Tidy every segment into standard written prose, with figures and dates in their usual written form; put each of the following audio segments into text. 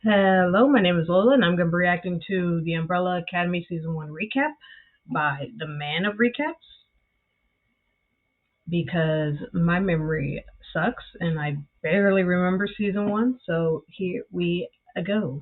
Hello, my name is Lola, and I'm going to be reacting to the Umbrella Academy Season 1 recap by the man of recaps because my memory sucks and I barely remember Season 1, so here we go.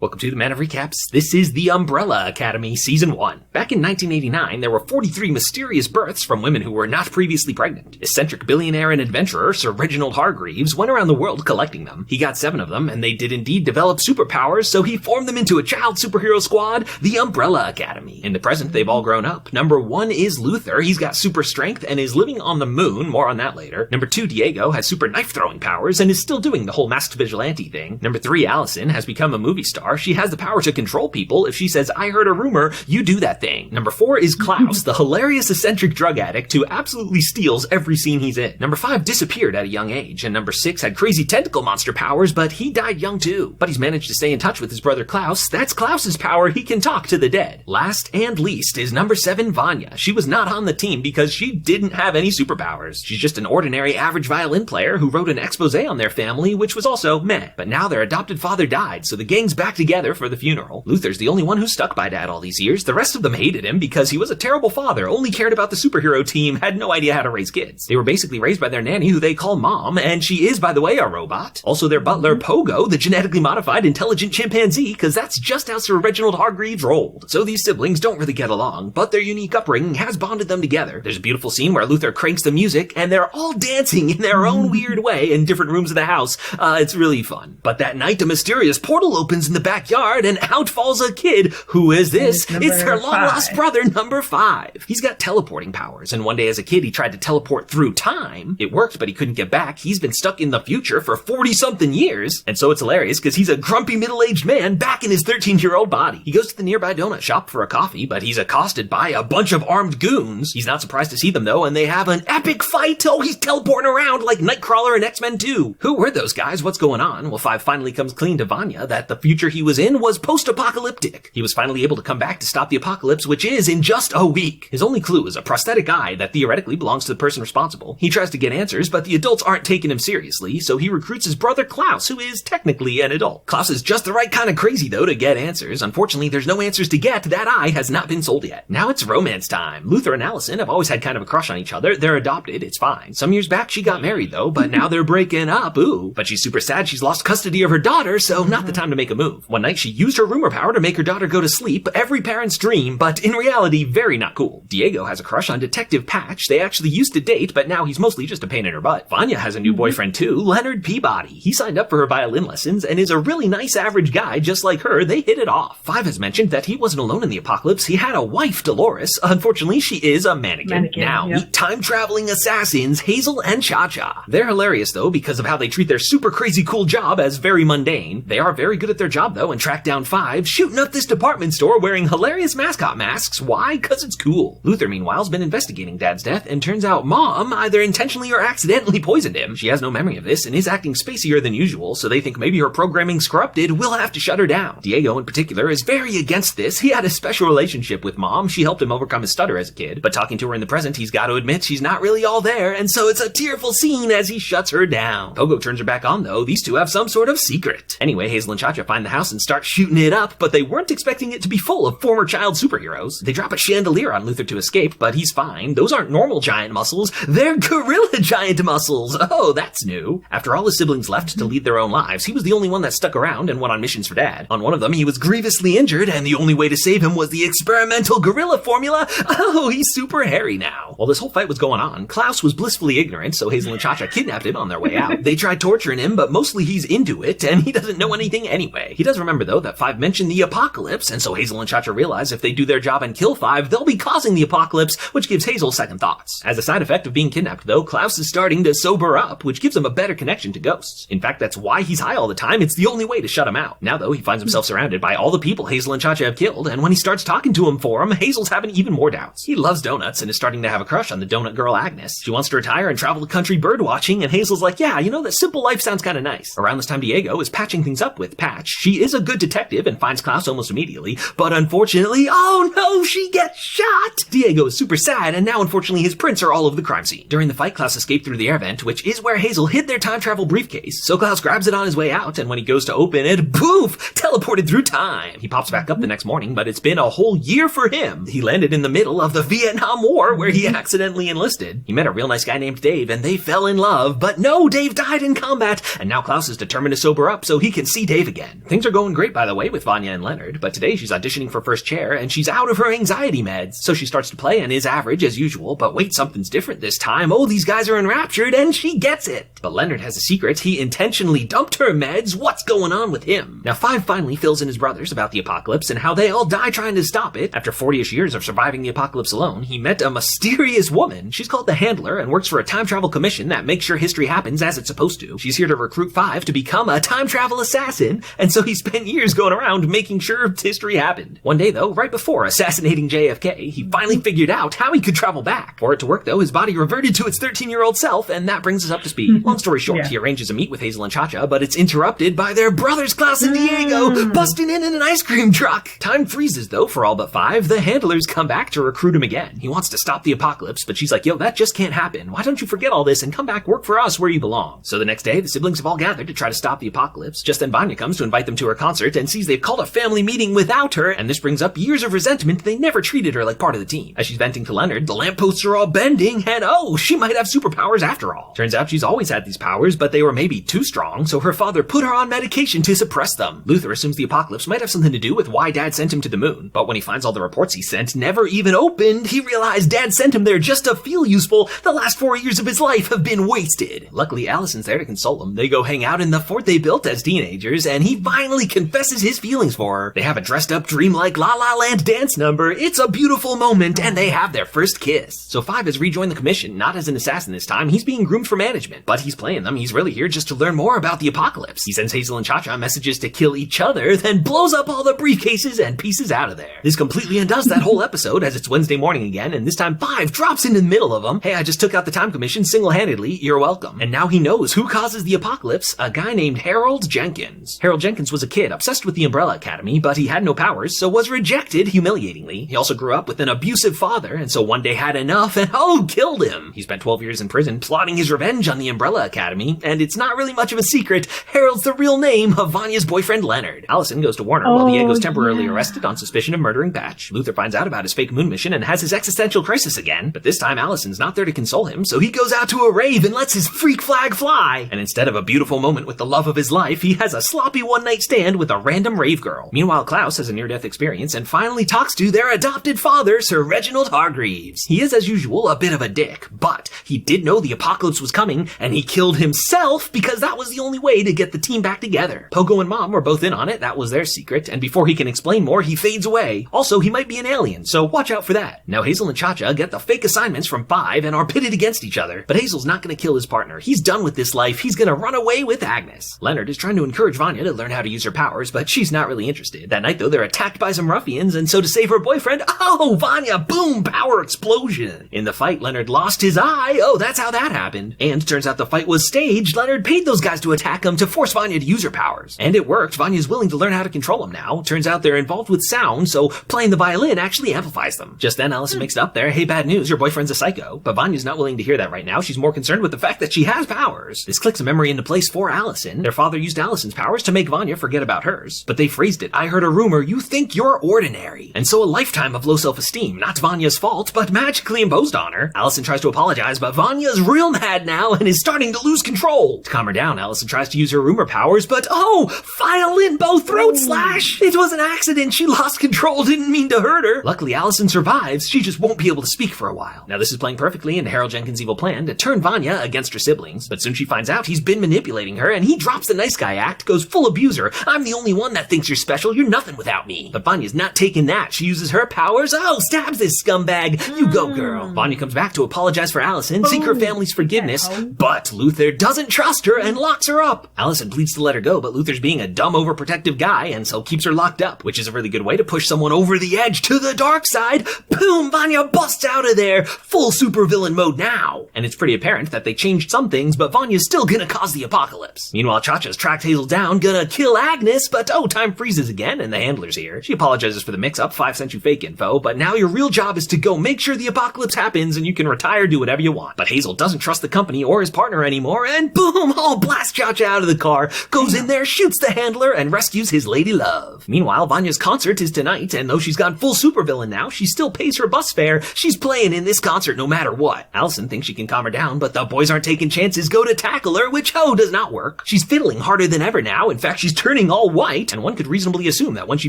Welcome to the Man of Recaps. This is the Umbrella Academy Season 1. Back in 1989, there were 43 mysterious births from women who were not previously pregnant. Eccentric billionaire and adventurer Sir Reginald Hargreaves went around the world collecting them. He got 7 of them, and they did indeed develop superpowers, so he formed them into a child superhero squad, the Umbrella Academy. In the present, they've all grown up. Number 1 is Luther. He's got super strength and is living on the moon. More on that later. Number 2, Diego, has super knife-throwing powers and is still doing the whole masked vigilante thing. Number 3, Allison, has become a movie star. She has the power to control people. If she says, "I heard a rumor," you do that thing. Number 4 is Klaus, the hilarious eccentric drug addict who absolutely steals every scene he's in. Number 5 disappeared at a young age, and number 6 had crazy tentacle monster powers, but he died young too. But he's managed to stay in touch with his brother Klaus. That's Klaus's power. He can talk to the dead. Last and least is number 7, Vanya. She was not on the team because she didn't have any superpowers. She's just an ordinary average violin player who wrote an expose on their family, which was also meh. But now their adopted father died, so the gang's back together for the funeral. Luther's the only one who stuck by Dad all these years. The rest of them hated him because he was a terrible father, only cared about the superhero team, had no idea how to raise kids. They were basically raised by their nanny, who they call Mom, and she is, by the way, a robot. Also their butler, Pogo, the genetically modified intelligent chimpanzee, because that's just how Sir Reginald Hargreaves rolled. So these siblings don't really get along, but their unique upbringing has bonded them together. There's a beautiful scene where Luther cranks the music, and they're all dancing in their own weird way in different rooms of the house. It's really fun. But that night, a mysterious portal opens in the backyard, and out falls a kid. Who is this? It's their long-lost brother, number 5. He's got teleporting powers, and one day as a kid, he tried to teleport through time. It worked, but he couldn't get back. He's been stuck in the future for 40-something years, and so it's hilarious because he's a grumpy middle-aged man back in his 13-year-old body. He goes to the nearby donut shop for a coffee, but he's accosted by a bunch of armed goons. He's not surprised to see them, though, and they have an epic fight. Oh, he's teleporting around like Nightcrawler and X-Men 2. Who were those guys? What's going on? Well, 5 finally comes clean to Vanya that the future he was in was post-apocalyptic. He was finally able to come back to stop the apocalypse, which is in just a week. His only clue is a prosthetic eye that theoretically belongs to the person responsible. He tries to get answers, but the adults aren't taking him seriously, so he recruits his brother Klaus, who is technically an adult. Klaus is just the right kind of crazy, though, to get answers. Unfortunately, there's no answers to get. That eye has not been sold yet. Now it's romance time. Luther and Allison have always had kind of a crush on each other. They're adopted. It's fine. Some years back, she got married, though, but now they're breaking up. Ooh. But she's super sad she's lost custody of her daughter, so not the time to make a move. One night, she used her rumor power to make her daughter go to sleep. Every parent's dream, but in reality, very not cool. Diego has a crush on Detective Patch. They actually used to date, but now he's mostly just a pain in her butt. Vanya has a new boyfriend too, Leonard Peabody. He signed up for her violin lessons and is a really nice average guy just like her. They hit it off. 5 has mentioned that he wasn't alone in the apocalypse. He had a wife, Dolores. Unfortunately, she is a mannequin. Now, meet time-traveling assassins, Hazel and Cha-Cha. They're hilarious though because of how they treat their super crazy cool job as very mundane. They are very good at their job though and track down 5, shooting up this department store wearing hilarious mascot masks. Why? Cause it's cool. Luther, meanwhile, has been investigating Dad's death, and turns out Mom either intentionally or accidentally poisoned him. She has no memory of this and is acting spacier than usual, so they think maybe her programming's corrupted. We'll have to shut her down. Diego, in particular, is very against this. He had a special relationship with Mom. She helped him overcome his stutter as a kid, but talking to her in the present, he's got to admit she's not really all there, and so it's a tearful scene as he shuts her down. Pogo turns her back on, though. These two have some sort of secret. Anyway, Hazel and Cha-Cha find the house and start shooting it up, but they weren't expecting it to be full of former child superheroes. They drop a chandelier on Luther to escape, but he's fine. Those aren't normal giant muscles. They're gorilla giant muscles. Oh, that's new. After all his siblings left to lead their own lives, he was the only one that stuck around and went on missions for Dad. On one of them, he was grievously injured, and the only way to save him was the experimental gorilla formula. Oh, he's super hairy now. While this whole fight was going on, Klaus was blissfully ignorant, so Hazel and Cha-Cha kidnapped him on their way out. They tried torturing him, but mostly he's into it, and he doesn't know anything anyway. He does remember, though, that 5 mentioned the apocalypse, and so Hazel and Cha-Cha realize if they do their job and kill 5, they'll be causing the apocalypse, which gives Hazel second thoughts. As a side effect of being kidnapped, though, Klaus is starting to sober up, which gives him a better connection to ghosts. In fact, that's why he's high all the time. It's the only way to shut him out. Now, though, he finds himself surrounded by all the people Hazel and Cha-Cha have killed, and when he starts talking to him for him, Hazel's having even more doubts. He loves donuts and is starting to have a crush on the donut girl Agnes. She wants to retire and travel the country bird watching, and Hazel's like, yeah, you know, that simple life sounds kind of nice. Around this time, Diego is patching things up with Patch. She is a good detective and finds Klaus almost immediately, but unfortunately, oh no, she gets shot! Diego is super sad, and now unfortunately his prints are all over the crime scene. During the fight, Klaus escaped through the air vent, which is where Hazel hid their time travel briefcase, so Klaus grabs it on his way out, and when he goes to open it, poof! Teleported through time! He pops back up the next morning, but it's been a whole year for him. He landed in the middle of the Vietnam War, where he accidentally enlisted. He met a real nice guy named Dave, and they fell in love, but no, Dave died in combat, and now Klaus is determined to sober up so he can see Dave again. Things are going great, by the way, with Vanya and Leonard, but today she's auditioning for first chair, and she's out of her anxiety meds, so she starts to play and is average as usual, but wait, something's different this time. Oh, these guys are enraptured, and she gets it. But Leonard has a secret. He intentionally dumped her meds. What's going on with him? Now, Five finally fills in his brothers about the apocalypse and how they all die trying to stop it. After 40-ish years of surviving the apocalypse alone, he met a mysterious woman. She's called the Handler and works for a time travel commission that makes sure history happens as it's supposed to. She's here to recruit Five to become a time travel assassin, and so he spent years going around making sure history happened. One day, though, right before assassinating JFK, he finally figured out how he could travel back. For it to work, though, his body reverted to its 13-year-old self, and that brings us up to speed. Long story short, he arranges a meet with Hazel and Cha-Cha, but it's interrupted by their brothers Klaus and Diego busting in an ice cream truck. Time freezes, though, for all but Five. The Handlers come back to recruit him again. He wants to stop the apocalypse, but she's like, yo, that just can't happen. Why don't you forget all this and come back work for us where you belong? So the next day, the siblings have all gathered to try to stop the apocalypse. Just then Vanya comes to invite them to her concert and sees they've called a family meeting without her, and this brings up years of resentment. They never treated her like part of the team. As she's venting to Leonard, the lampposts are all bending, and oh, she might have superpowers after all. Turns out she's always had these powers, but they were maybe too strong, so her father put her on medication to suppress them. Luther assumes the apocalypse might have something to do with why Dad sent him to the moon, but when he finds all the reports he sent never even opened, he realized Dad sent him there just to feel useful. The last 4 years of his life have been wasted. Luckily, Allison's there to console him. They go hang out in the fort they built as teenagers, and he finally confesses his feelings for her. They have a dressed-up, dreamlike La La Land dance number. It's a beautiful moment, and they have their first kiss. So Five has rejoined the commission, not as an assassin this time. He's being groomed for management, but he's playing them. He's really here just to learn more about the apocalypse. He sends Hazel and Cha-Cha messages to kill each other, then blows up all the briefcases and pieces out of there. This completely undoes that whole episode as it's Wednesday morning again, and this time Five drops in the middle of them. Hey, I just took out the time commission single-handedly. You're welcome. And now he knows who causes the apocalypse, a guy named Harold Jenkins. Harold Jenkins was a kid obsessed with the Umbrella Academy, but he had no powers, so was rejected humiliatingly. He also grew up with an abusive father, and so one day had enough and killed him. He spent 12 years in prison plotting his revenge on the Umbrella Academy, and it's not really much of a secret. Harold's the real name of Vanya's boyfriend Leonard. Allison goes to Warner while Diego's temporarily arrested on suspicion of murdering Patch. Luther finds out about his fake moon mission and has his existential crisis again, but this time Allison's not there to console him, so he goes out to a rave and lets his freak flag fly. And instead of a beautiful moment with the love of his life, he has a sloppy one-night stand with a random rave girl. Meanwhile, Klaus has a near-death experience and finally talks to their adopted father, Sir Reginald Hargreaves. He is, as usual, a bit of a dick, but he did know the apocalypse was coming, and he killed himself because that was the only way to get the team back together. Pogo and Mom were both in on it. That was their secret, and before he can explain more, he fades away. Also, he might be an alien, so watch out for that. Now, Hazel and Cha-Cha get the fake assignments from Five and are pitted against each other, but Hazel's not going to kill his partner. He's done with this life. He's going to run away with Agnes. Leonard is trying to encourage Vanya to learn how to use her powers, but she's not really interested. That night, though, they're attacked by some ruffians, and so to save her boyfriend, Vanya, boom, power explosion. In the fight, Leonard lost his eye. That's how that happened. And turns out the fight was staged. Leonard paid those guys to attack him to force Vanya to use her powers. And it worked. Vanya's willing to learn how to control him now. Turns out they're involved with sound, so playing the violin actually amplifies them. Just then, Allison makes it up there. Hey, bad news, your boyfriend's a psycho. But Vanya's not willing to hear that right now. She's more concerned with the fact that she has powers. This clicks a memory into place for Allison. Their father used Allison's powers to make Vanya forget about hers. But they phrased it. I heard a rumor, you think you're ordinary. And so a lifetime of low self-esteem. Not Vanya's fault, but magically imposed on her. Allison tries to apologize, but Vanya's real mad now and is starting to lose control. To calm her down, Allison tries to use her rumor powers, but file in bow throat slash! It was an accident. She lost control, didn't mean to hurt her. Luckily, Allison survives. She just won't be able to speak for a while. Now, this is playing perfectly into Harold Jenkins' evil plan to turn Vanya against her siblings, but soon she finds out he's been manipulating her, and he drops the nice guy act, goes full abuser. I'm the only one that thinks you're special. You're nothing without me. But Vanya's not taking that. She uses her powers. Stabs this scumbag. You go, girl. Vanya comes back to apologize for Allison, seek her family's forgiveness, but Luther doesn't trust her and locks her up. Allison pleads to let her go, but Luther's being a dumb, overprotective guy, and so keeps her locked up, which is a really good way to push someone over the edge to the dark side. Boom! Vanya busts out of there, full supervillain mode now. And it's pretty apparent that they changed some things, but Vanya's still gonna cause the apocalypse. Meanwhile, Cha-Cha's tracked Hazel down, gonna kill Agnes, but time freezes again and the handler's here. She apologizes for the mix-up, 5 sent you fake info, but now your real job is to go make sure the apocalypse happens and you can retire, do whatever you want. But Hazel doesn't trust the company or his partner anymore, and boom, blasts Cha-Cha out of the car, goes in there, shoots the handler, and rescues his lady love. Meanwhile, Vanya's concert is tonight, and though she's gone full supervillain now, she still pays her bus fare. She's playing in this concert no matter what. Allison thinks she can calm her down, but the boys aren't taking chances, go to tackle her, which does not work. She's fiddling harder than ever now. In fact, she's turning all white, and one could reasonably assume that when she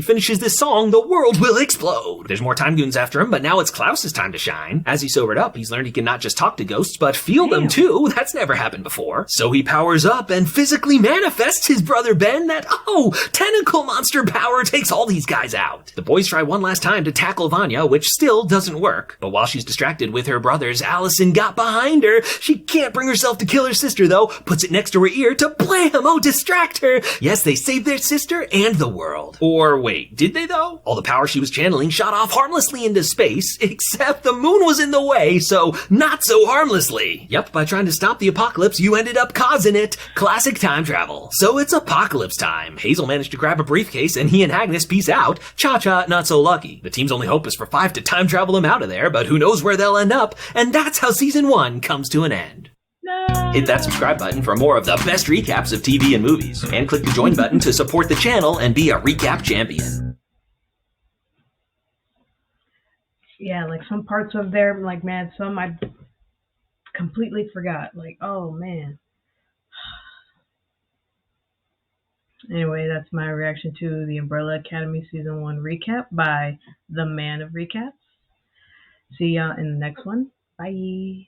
finishes this song, the world will explode. There's more time goons after him, but now it's Klaus's time to shine. As he sobered up, he's learned he can not just talk to ghosts, but feel them too. That's never happened before. So he powers up and physically manifests his brother Ben that, tentacle monster power takes all these guys out. The boys try one last time to tackle Vanya, which still doesn't work. But while she's distracted with her brothers, Allison got behind her. She can't bring herself to kill her sister though, puts it next to her ear to blam, distract her. Yes, they saved their sister and the world. Or wait, did they though? All the power she was channeling shot off harmlessly into space, except the moon was in the way, so not so harmlessly. Yep, by trying to stop the apocalypse, you ended up causing it. Classic time travel. So it's apocalypse time. Hazel managed to grab a briefcase and he and Agnes peace out. Cha-Cha not so lucky. The team's only hope is for 5 to time travel him out of there, but who knows where they'll end up, and that's how season 1 comes to an end. No. Hit that subscribe button for more of the best recaps of TV and movies, and click the join button to support the channel and be a recap champion. Yeah, like some parts of there, like, man, some I completely forgot. Like, oh, man. Anyway, that's my reaction to the Umbrella Academy Season 1 recap by the Man of Recaps. See ya in the next one. Bye.